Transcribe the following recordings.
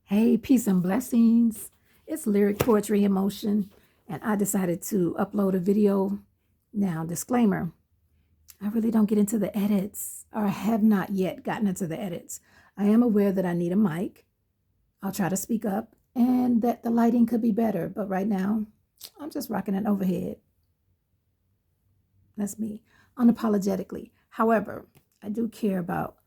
Hey, peace and blessings. It's Lyric Poetry in Motion, and I decided to upload a video. Now, disclaimer, I really don't get into the edits, or have not yet gotten into the edits. I am aware that I need a mic. I'll try to speak up, and that the lighting could be better, but right now, I'm just rocking an overhead. That's me, unapologetically. However, I do care about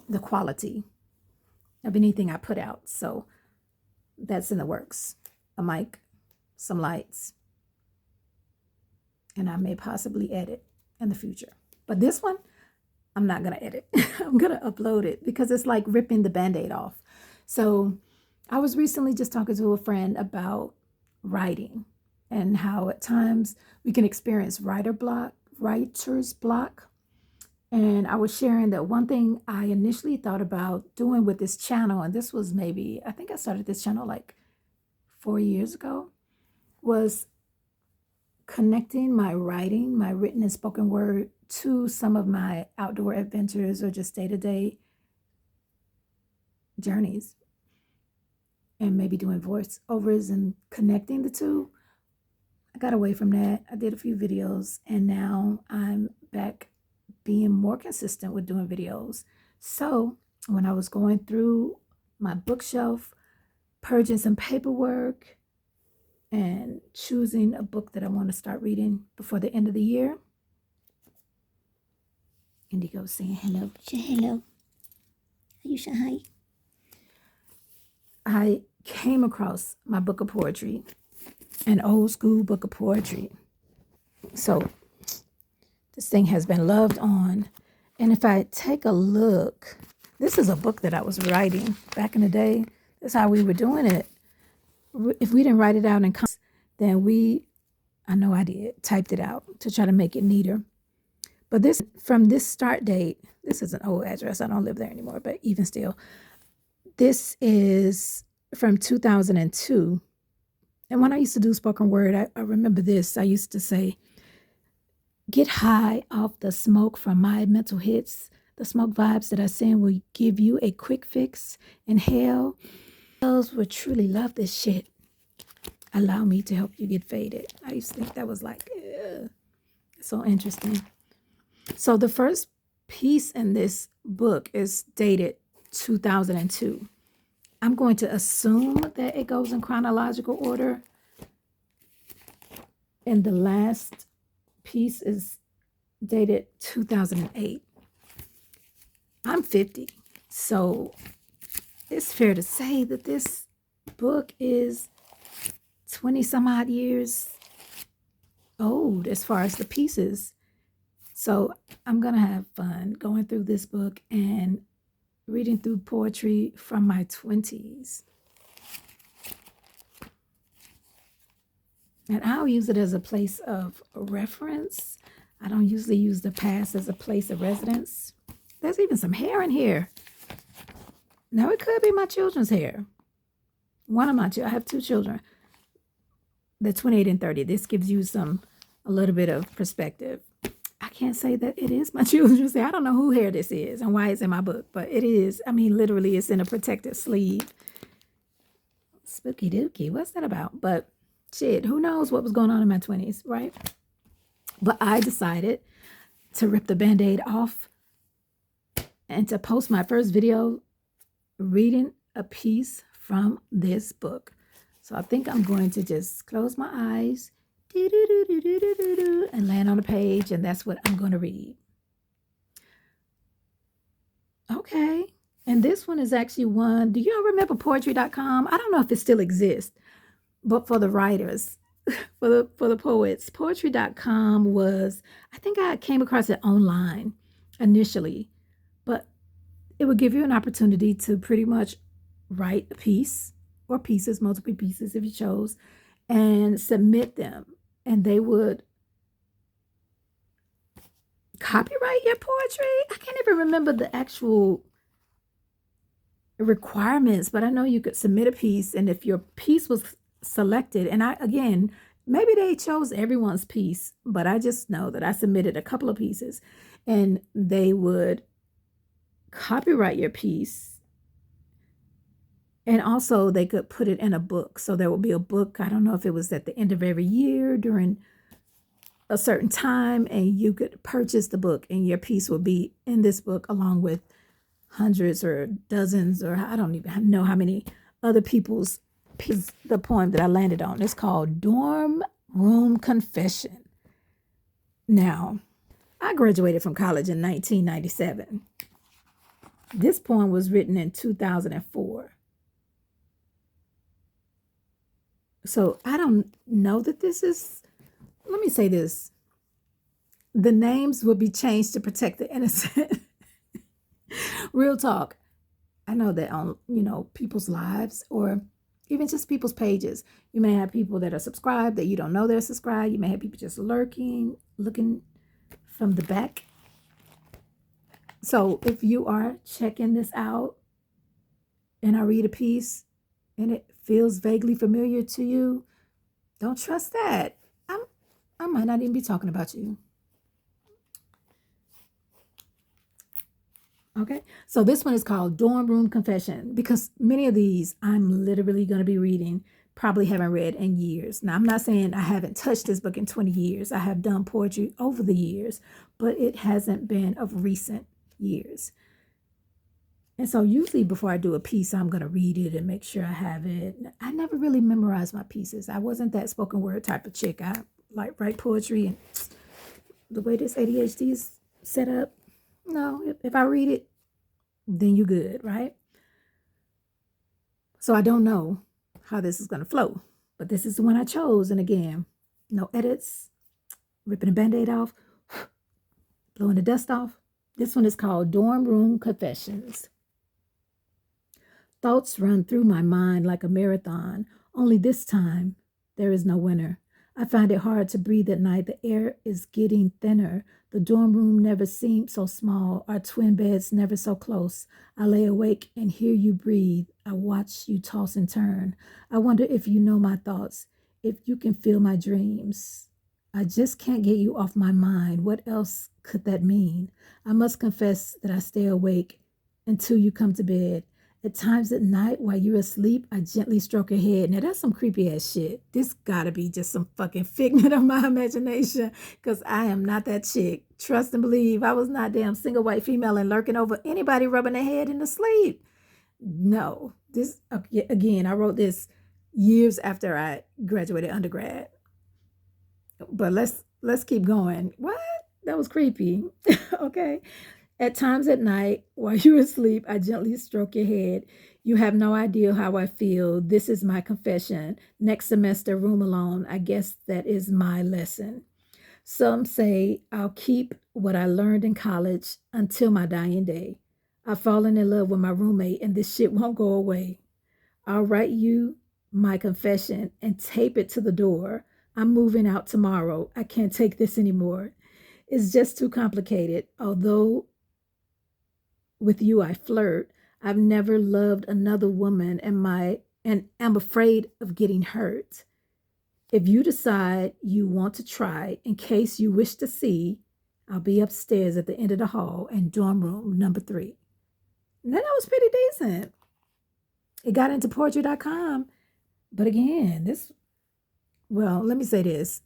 the quality of anything I put out. So that's in the works. A mic, some lights, and I may possibly edit in the future. But this one, I'm not going to edit. I'm going to upload it because it's like ripping the band-aid off. So I was recently just talking to a friend about writing and how at times we can experience writer's block. And I was sharing that one thing I initially thought about doing with this channel, and this was maybe, I think I started this channel like 4 years ago, was connecting my writing, my written and spoken word, to some of my outdoor adventures or just day-to-day journeys, and maybe doing voiceovers and connecting the two. I got away from that. I did a few videos, and now I'm back being more consistent with doing videos. So when I was going through my bookshelf, purging some paperwork, and choosing a book that I want to start reading before the end of the year. Indigo saying hello. Say hello. Are you saying hi? I came across my book of poetry, an old school book of poetry. So this thing has been loved on. And if I take a look, this is a book that I was writing back in the day. That's how we were doing it. If we didn't write it out in comments, then I know I did, typed it out to try to make it neater. But from this start date, this is an old address. I don't live there anymore, but even still, this is from 2002. And when I used to do spoken word, I remember this. I used to say, get high off the smoke from my mental hits. The smoke vibes that I send will give you a quick fix. And hell, girls would truly love this shit. Allow me to help you get faded. I used to think that was like, so interesting. So the first piece in this book is dated 2002. I'm going to assume that it goes in chronological order. And the last piece is dated 2008. I'm 50. So it's fair to say that this book is 20 some odd years old as far as the pieces. So I'm going to have fun going through this book and reading through poetry from my 20s. And I'll use it as a place of reference. I don't usually use the past as a place of residence. There's even some hair in here. Now it could be my children's hair. One of my children, I have two children. They're 28 and 30. This gives you a little bit of perspective. I can't say that it is my children's hair. I don't know who hair this is and why it's in my book, but it is. I mean, literally, it's in a protective sleeve. Spooky dookie. What's that about? But shit, who knows what was going on in my 20s, right? But I decided to rip the band-aid off and to post my first video reading a piece from this book. So I think I'm going to just close my eyes and land on a page, and that's what I'm going to read. Okay. And this one is actually one. Do y'all remember poetry.com? I don't know if it still exists, but for the writers, for the poets, poetry.com was, I think I came across it online initially, but it would give you an opportunity to pretty much write a piece or pieces, multiple pieces if you chose, and submit them. And they would copyright your poetry. I can't even remember the actual requirements, but I know you could submit a piece, and if your piece was selected, and again, maybe they chose everyone's piece, but I just know that I submitted a couple of pieces, and they would copyright your piece And also they could put it in a book. So there would be a book. I don't know if it was at the end of every year during a certain time, and you could purchase the book and your piece would be in this book along with hundreds or dozens, or I don't even know how many other people's pieces. The poem that I landed on is called Dorm Room Confession. Now, I graduated from college in 1997. This poem was written in 2004. So I don't know that this is, let me say this. The names will be changed to protect the innocent. Real talk. I know that on, people's lives or even just people's pages, you may have people that are subscribed that you don't know they're subscribed. You may have people just lurking, looking from the back. So if you are checking this out and I read a piece and it feels vaguely familiar to you, don't trust that. I might not even be talking about you. Okay, so this one is called Dorm Room Confession because many of these I'm literally going to be reading, probably haven't read in years. Now, I'm not saying I haven't touched this book in 20 years. I have done poetry over the years, but it hasn't been of recent years. And so usually before I do a piece, I'm going to read it and make sure I have it. I never really memorized my pieces. I wasn't that spoken word type of chick. I like write poetry, and the way this ADHD is set up, no, if I read it, then you good, right? So I don't know how this is going to flow, but this is the one I chose. And again, no edits, ripping a Band-Aid off, blowing the dust off. This one is called Dorm Room Confessions. Thoughts run through my mind like a marathon, only this time there is no winner. I find it hard to breathe at night. The air is getting thinner. The dorm room never seemed so small. Our twin beds never so close. I lay awake and hear you breathe. I watch you toss and turn. I wonder if you know my thoughts, if you can feel my dreams. I just can't get you off my mind. What else could that mean? I must confess that I stay awake until you come to bed. At times at night while you're asleep, I gently stroke your head. Now, that's some creepy ass shit. This gotta be just some fucking figment of my imagination because I am not that chick. Trust and believe I was not damn single white female and lurking over anybody rubbing their head in the sleep. No. This, again, I wrote this years after I graduated undergrad. But let's keep going. What? That was creepy. Okay. At times at night, while you're asleep, I gently stroke your head. You have no idea how I feel. This is my confession. Next semester, room alone. I guess that is my lesson. Some say I'll keep what I learned in college until my dying day. I've fallen in love with my roommate, and this shit won't go away. I'll write you my confession and tape it to the door. I'm moving out tomorrow. I can't take this anymore. It's just too complicated. Although with you I flirt, I've never loved another woman and am afraid of getting hurt. If you decide you want to try, in case you wish to see, I'll be upstairs at the end of the hall in dorm room number 3. And that was pretty decent. It got into poetry.com. But again, let me say this.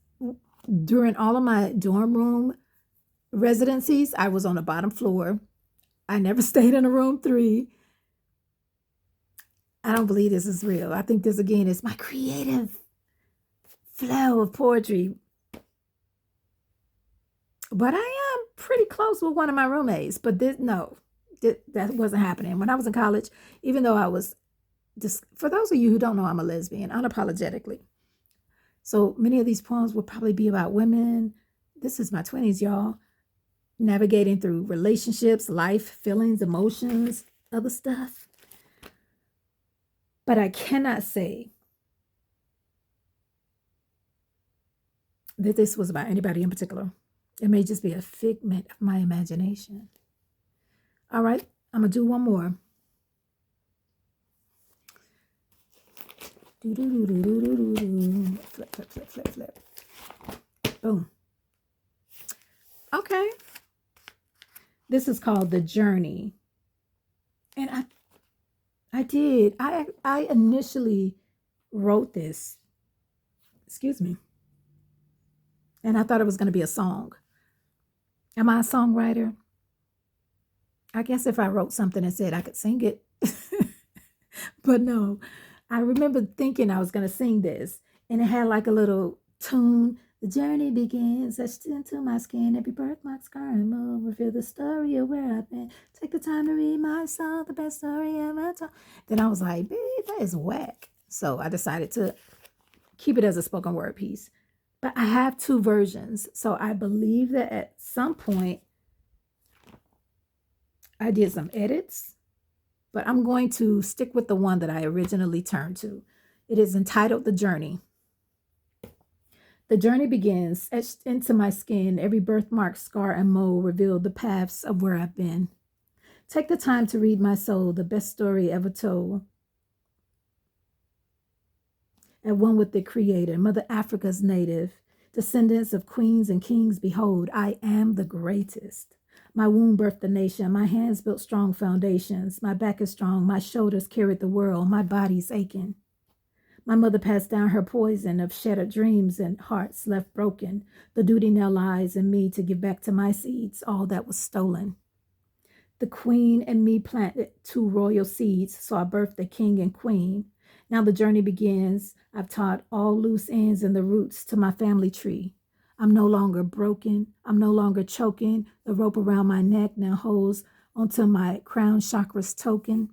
During all of my dorm room residencies, I was on the bottom floor. I never stayed in a room 3. I don't believe this is real. I think this, again, is my creative flow of poetry. But I am pretty close with one of my roommates. But that wasn't happening. When I was in college, even though I was, for those of you who don't know, I'm a lesbian, unapologetically. So many of these poems will probably be about women. This is my 20s, y'all. Navigating through relationships, life, feelings, emotions, other stuff. But I cannot say that this was about anybody in particular. It may just be a figment of my imagination. All right, I'm going to do one more. Flip, flip, flip, flip, flip. Boom. Okay. This is called The Journey. And I did. I initially wrote this, excuse me, and I thought it was going to be a song. Am I a songwriter? I guess if I wrote something and said I could sing it. But no, I remember thinking I was going to sing this, and it had like a little tune. The journey begins, etched into my skin. Every birthmark, scar, and move. Reveal the story of where I've been. Take the time to read my song, the best story ever told. Then I was like, babe, that is whack. So I decided to keep it as a spoken word piece. But I have two versions. So I believe that at some point I did some edits, but I'm going to stick with the one that I originally turned to. It is entitled The Journey. The journey begins, etched into my skin. Every birthmark, scar, and mole reveal the paths of where I've been. Take the time to read my soul, the best story ever told. At one with the Creator, Mother Africa's native, descendants of queens and kings, behold, I am the greatest. My womb birthed the nation. My hands built strong foundations. My back is strong. My shoulders carried the world. My body's aching. My mother passed down her poison of shattered dreams and hearts left broken. The duty now lies in me to give back to my seeds all that was stolen. The queen and me planted two royal seeds, so I birthed a king and queen. Now the journey begins. I've taught all loose ends and the roots to my family tree. I'm no longer broken. I'm no longer choking. The rope around my neck now holds onto my crown chakra's token.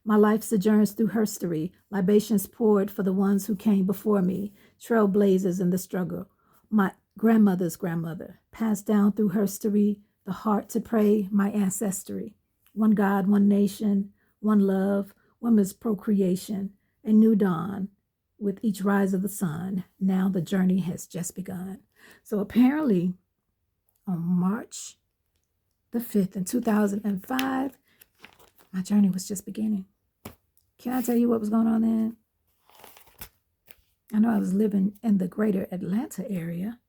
My life sojourns through herstory, libations poured for the ones who came before me, trailblazers in the struggle. My grandmother's grandmother, passed down through herstory, the heart to pray, my ancestry. One God, one nation, one love, women's procreation, a new dawn with each rise of the sun. Now the journey has just begun. So apparently on March the 5th in 2005, my journey was just beginning. Can I tell you what was going on then? I know I was living in the greater Atlanta area.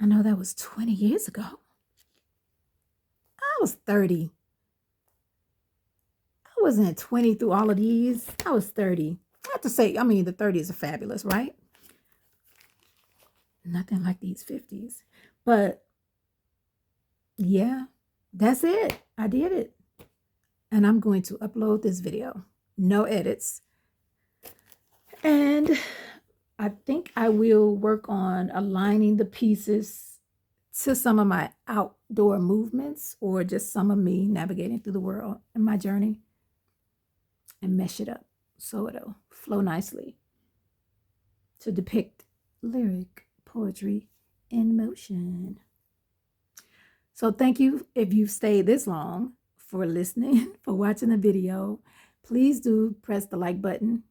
I know that was 20 years ago. I was 30. I wasn't 20 through all of these. I was 30. I have to say, I mean, the 30s are fabulous, right? Nothing like these 50s. But yeah, that's it. I did it. And I'm going to upload this video. No edits. And I think I will work on aligning the pieces to some of my outdoor movements or just some of me navigating through the world in my journey and mesh it up so it'll flow nicely to depict lyric poetry in motion. So thank you if you've stayed this long, for listening, for watching the video. Please do press the like button,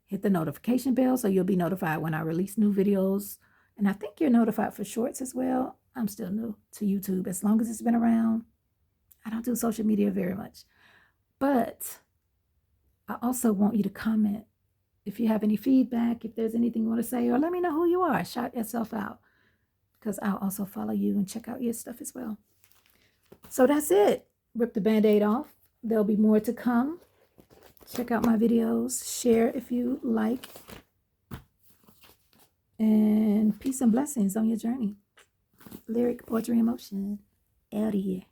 hit the notification bell so you'll be notified when I release new videos. And I think you're notified for shorts as well. I'm still new to YouTube. As long as it's been around, I don't do social media very much. But I also want you to comment if you have any feedback, if there's anything you want to say, or let me know who you are. Shout yourself out, because I'll also follow you and check out your stuff as well. So that's it. Rip the Band-Aid off. There'll be more to come. Check out my videos. Share if you like. And peace and blessings on your journey. Lyric, poetry, emotion. Out of here.